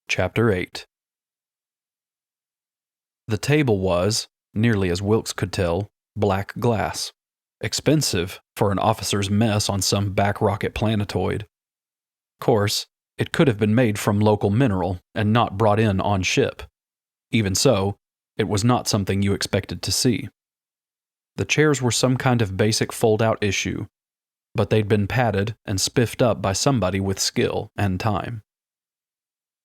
Chapter 8. The table was, nearly as Wilks could tell, black glass. Expensive for an officer's mess on some back rocket planetoid. Course, it could have been made from local mineral and not brought in on ship. Even so, it was not something you expected to see. The chairs were some kind of basic fold-out issue, but they'd been padded and spiffed up by somebody with skill and time.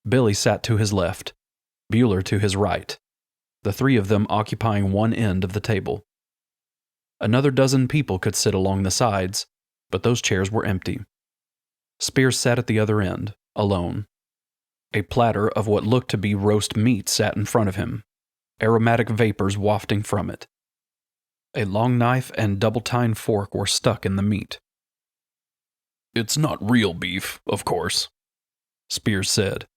Billie sat to his left, Bueller to his right, the three of them occupying one end of the table. Another dozen people could sit along the sides, but those chairs were empty. Spears sat at the other end, alone. A platter of what looked to be roast meat sat in front of him, aromatic vapors wafting from it. A long knife and double-tined fork were stuck in the meat. "It's not real beef, of course," Spears said.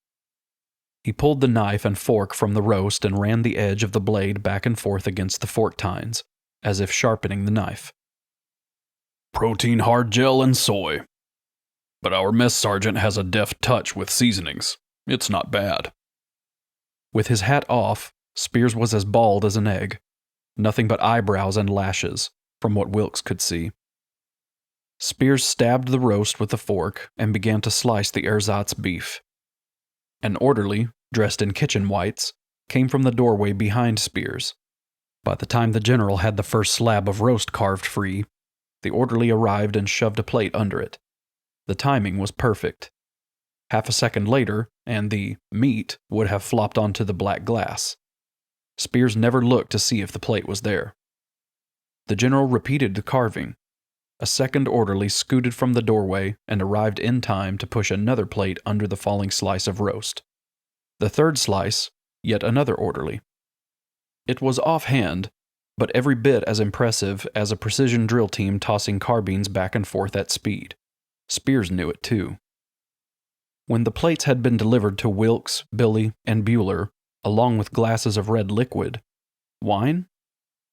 He pulled the knife and fork from the roast and ran the edge of the blade back and forth against the fork tines, as if sharpening the knife. "Protein hard gel and soy. But our mess sergeant has a deft touch with seasonings. It's not bad." With his hat off, Spears was as bald as an egg. Nothing but eyebrows and lashes, from what Wilks could see. Spears stabbed the roast with the fork and began to slice the ersatz beef. An orderly, dressed in kitchen whites, came from the doorway behind Spears. By the time the general had the first slab of roast carved free, the orderly arrived and shoved a plate under it. The timing was perfect. Half a second later, and the meat would have flopped onto the black glass. Spears never looked to see if the plate was there. The general repeated the carving. A second orderly scooted from the doorway and arrived in time to push another plate under the falling slice of roast. The third slice, yet another orderly. It was offhand, but every bit as impressive as a precision drill team tossing carbines back and forth at speed. Spears knew it too. When the plates had been delivered to Wilks, Billie, and Bueller, along with glasses of red liquid, wine,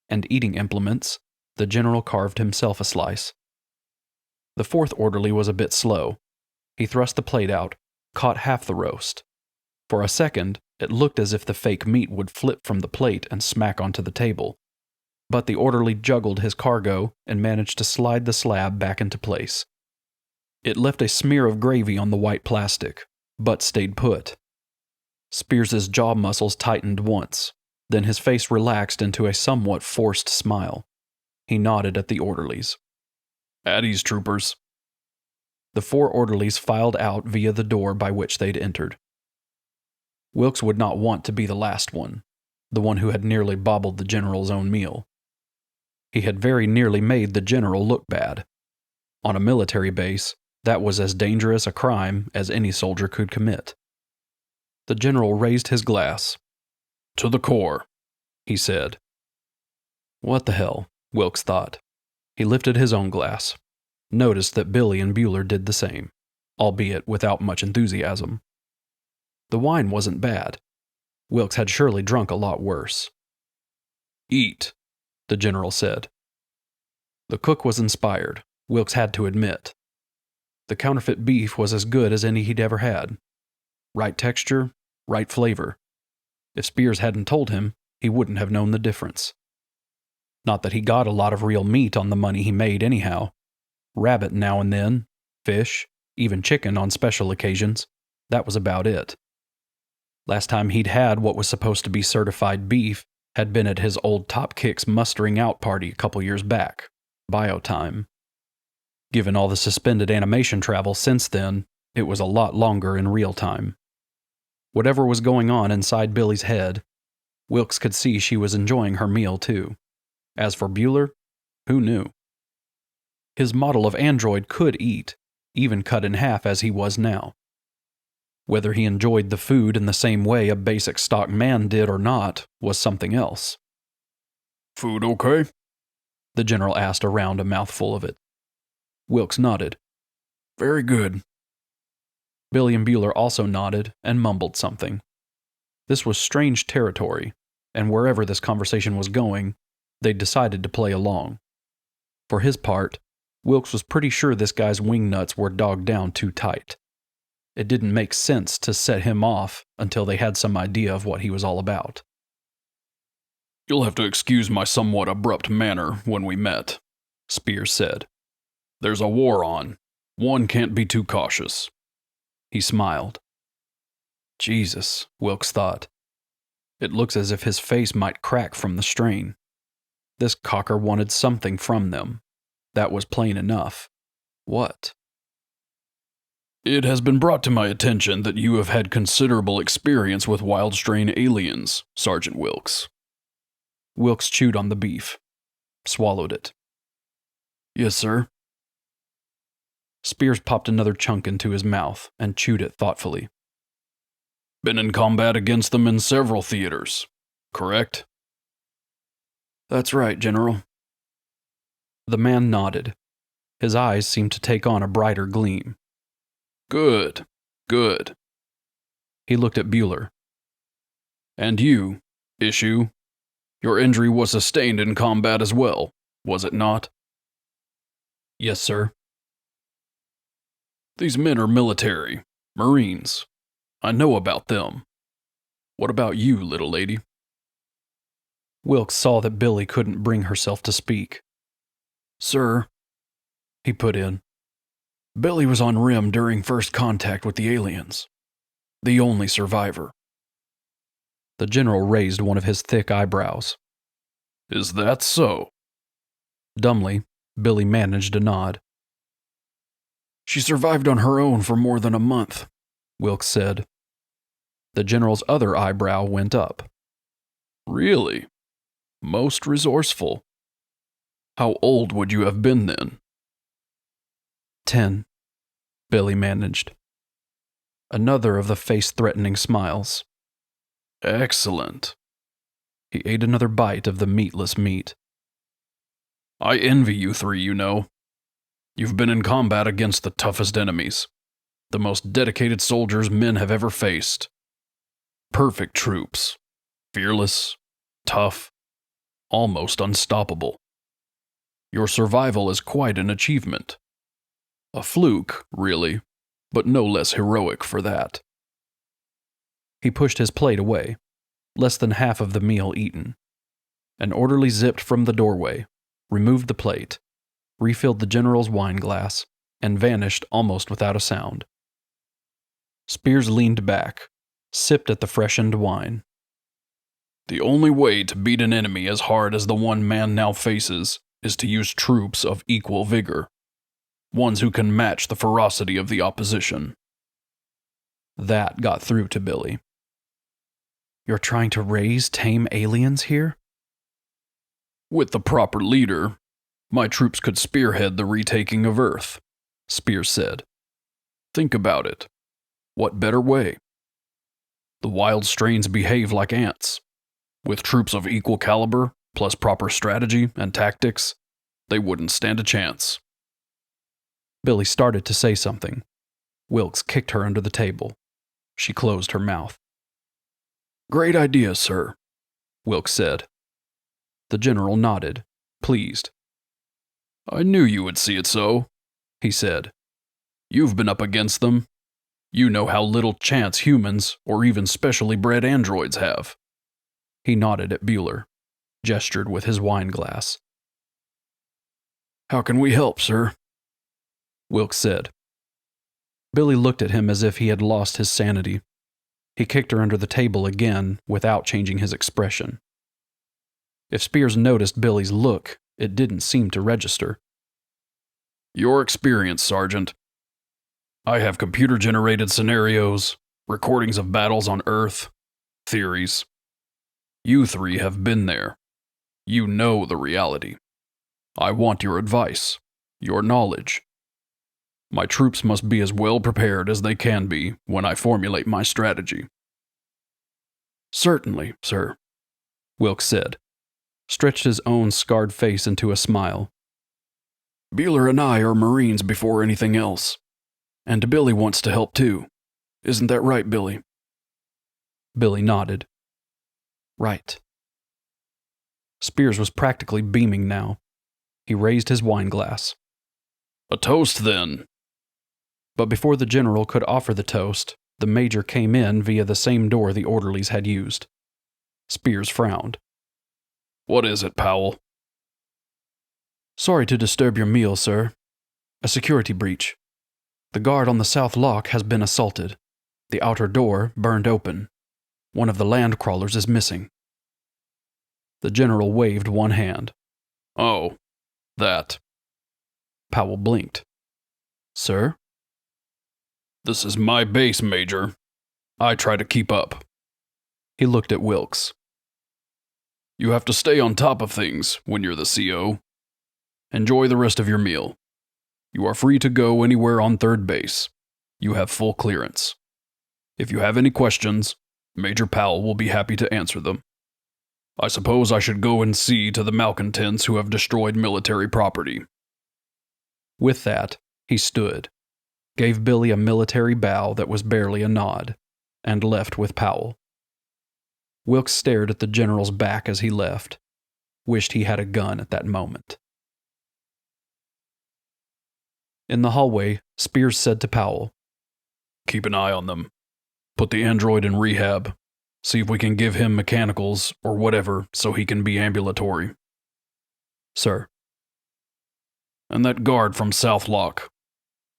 and eating implements, the general carved himself a slice. The fourth orderly was a bit slow. He thrust the plate out, caught half the roast. For a second, it looked as if the fake meat would flip from the plate and smack onto the table. But the orderly juggled his cargo and managed to slide the slab back into place. It left a smear of gravy on the white plastic, but stayed put. Spears's jaw muscles tightened once, then his face relaxed into a somewhat forced smile. He nodded at the orderlies. "At ease, troopers." The four orderlies filed out via the door by which they'd entered. Wilks would not want to be the last one, the one who had nearly bobbled the general's own meal. He had very nearly made the general look bad. On a military base, that was as dangerous a crime as any soldier could commit. The general raised his glass. "To the core," he said. What the hell, Wilks thought. He lifted his own glass, noticed that Billie and Bueller did the same, albeit without much enthusiasm. The wine wasn't bad. Wilks had surely drunk a lot worse. "Eat," the general said. The cook was inspired, Wilks had to admit. The counterfeit beef was as good as any he'd ever had. Right texture, right flavor. If Spears hadn't told him, he wouldn't have known the difference. Not that he got a lot of real meat on the money he made anyhow. Rabbit now and then, fish, even chicken on special occasions. That was about it. Last time he'd had what was supposed to be certified beef had been at his old Top Kicks mustering out party a couple years back, bio time. Given all the suspended animation travel since then, it was a lot longer in real time. Whatever was going on inside Billie's head, Wilks could see she was enjoying her meal too. As for Bueller, who knew? His model of android could eat, even cut in half as he was now. Whether he enjoyed the food in the same way a basic stock man did or not was something else. "Food okay?" the general asked around a mouthful of it. Wilks nodded. "Very good." Billie and Bueller also nodded and mumbled something. This was strange territory, and wherever this conversation was going, they decided to play along. For his part, Wilks was pretty sure this guy's wing nuts were dogged down too tight. It didn't make sense to set him off until they had some idea of what he was all about. "You'll have to excuse my somewhat abrupt manner when we met," Spears said. "There's a war on. One can't be too cautious." He smiled. Jesus, Wilks thought. It looks as if his face might crack from the strain. This cocker wanted something from them. That was plain enough. What? "It has been brought to my attention that you have had considerable experience with wild-strain aliens, Sergeant Wilks." Wilks chewed on the beef. Swallowed it. "Yes, sir." Spears popped another chunk into his mouth and chewed it thoughtfully. "Been in combat against them in several theaters, correct?" "That's right, General." The man nodded. His eyes seemed to take on a brighter gleam. "Good, good." He looked at Bueller. "And you, Issue, your injury was sustained in combat as well, was it not?" "Yes, sir." "These men are military, Marines. I know about them. What about you, little lady?" Wilks saw that Billie couldn't bring herself to speak. "Sir," he put in, "Billie was on Rim during first contact with the aliens. The only survivor." The general raised one of his thick eyebrows. "Is that so?" Dumbly, Billie managed a nod. "She survived on her own for more than a month," Wilks said. The general's other eyebrow went up. "Really? Most resourceful. How old would you have been then?" 10, Billie managed. Another of the face-threatening smiles. "Excellent." He ate another bite of the meatless meat. "I envy you three, you know. You've been in combat against the toughest enemies, the most dedicated soldiers men have ever faced. Perfect troops. Fearless, tough, almost unstoppable. Your survival is quite an achievement. A fluke, really, but no less heroic for that." He pushed his plate away, less than half of the meal eaten. An orderly zipped from the doorway, removed the plate, refilled the general's wine glass, and vanished almost without a sound. Spears leaned back, sipped at the freshened wine. "The only way to beat an enemy as hard as the one man now faces is to use troops of equal vigor, ones who can match the ferocity of the opposition." That got through to Billie. "You're trying to raise tame aliens here?" "With the proper leader, my troops could spearhead the retaking of Earth," Spears said. "Think about it. What better way? The wild strains behave like ants. With troops of equal caliber, plus proper strategy and tactics, they wouldn't stand a chance." Billie started to say something. Wilks kicked her under the table. She closed her mouth. "Great idea, sir," Wilks said. The general nodded, pleased. "I knew you would see it so," he said. "You've been up against them. You know how little chance humans, or even specially bred androids, have." He nodded at Bueller, gestured with his wine glass. "How can we help, sir?" Wilks said. Billie looked at him as if he had lost his sanity. He kicked her under the table again without changing his expression. If Spears noticed Billie's look, it didn't seem to register. "Your experience, Sergeant. I have computer-generated scenarios, recordings of battles on Earth, theories. You three have been there. You know the reality. I want your advice, your knowledge. My troops must be as well prepared as they can be when I formulate my strategy." "Certainly, sir," Wilks said, stretched his own scarred face into a smile. "Bueller and I are Marines before anything else. And Billie wants to help too. Isn't that right, Billie?" Billie nodded. "Right." Spears was practically beaming now. He raised his wine glass. "A toast, then." But before the general could offer the toast, the major came in via the same door the orderlies had used. Spears frowned. What is it, Powell? Sorry to disturb your meal, sir. A security breach. The guard on the south lock has been assaulted. The outer door burned open. One of the land crawlers is missing. The general waved one hand. Oh, that. Powell blinked. Sir? This is my base, Major. I try to keep up. He looked at Wilks. You have to stay on top of things when you're the CO. Enjoy the rest of your meal. You are free to go anywhere on third base. You have full clearance. If you have any questions, Major Powell will be happy to answer them. I suppose I should go and see to the malcontents who have destroyed military property. With that, he stood, gave Billie a military bow that was barely a nod, and left with Powell. Wilks stared at the general's back as he left, wished he had a gun at that moment. In the hallway, Spears said to Powell, Keep an eye on them. Put the android in rehab. See if we can give him mechanicals or whatever so he can be ambulatory. Sir. And that guard from South Lock.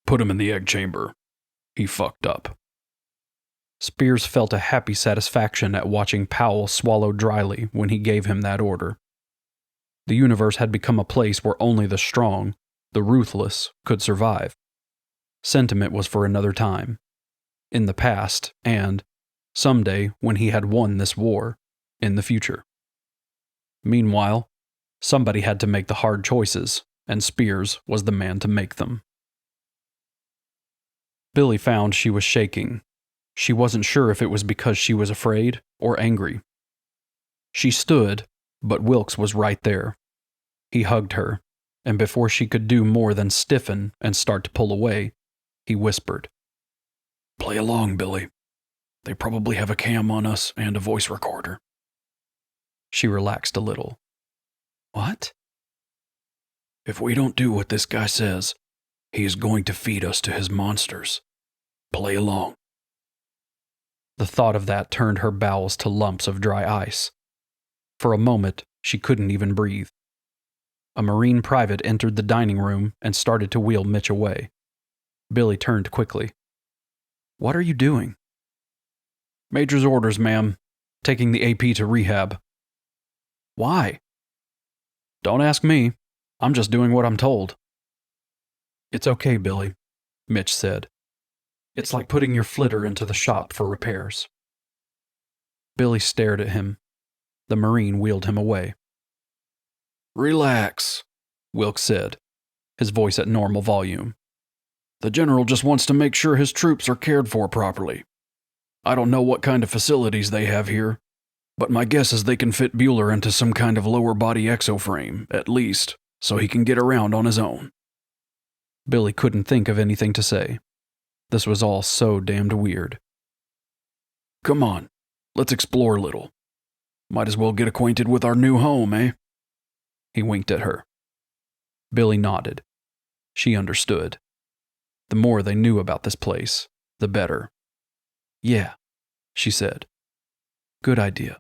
Put him in the egg chamber. He fucked up. Spears felt a happy satisfaction at watching Powell swallow dryly when he gave him that order. The universe had become a place where only the strong, the ruthless, could survive. Sentiment was for another time. In the past, and, someday when he had won this war, in the future. Meanwhile, somebody had to make the hard choices, and Spears was the man to make them. Billie found she was shaking. She wasn't sure if it was because she was afraid or angry. She stood, but Wilks was right there. He hugged her, and before she could do more than stiffen and start to pull away, he whispered, Play along, Billie. They probably have a cam on us and a voice recorder. She relaxed a little. What? If we don't do what this guy says, he is going to feed us to his monsters. Play along. The thought of that turned her bowels to lumps of dry ice. For a moment, she couldn't even breathe. A Marine private entered the dining room and started to wheel Mitch away. Billie turned quickly. What are you doing? Major's orders, ma'am. Taking the AP to rehab. Why? Don't ask me. I'm just doing what I'm told. It's okay, Billie, Mitch said. It's like putting your flitter into the shop for repairs. Billie stared at him. The Marine wheeled him away. Relax, Wilks said, his voice at normal volume. The general just wants to make sure his troops are cared for properly. I don't know what kind of facilities they have here, but my guess is they can fit Bueller into some kind of lower body exoframe, at least, so he can get around on his own. Billie couldn't think of anything to say. This was all so damned weird. Come on, let's explore a little. Might as well get acquainted with our new home, eh? He winked at her. Billie nodded. She understood. The more they knew about this place, the better. Yeah, she said. Good idea.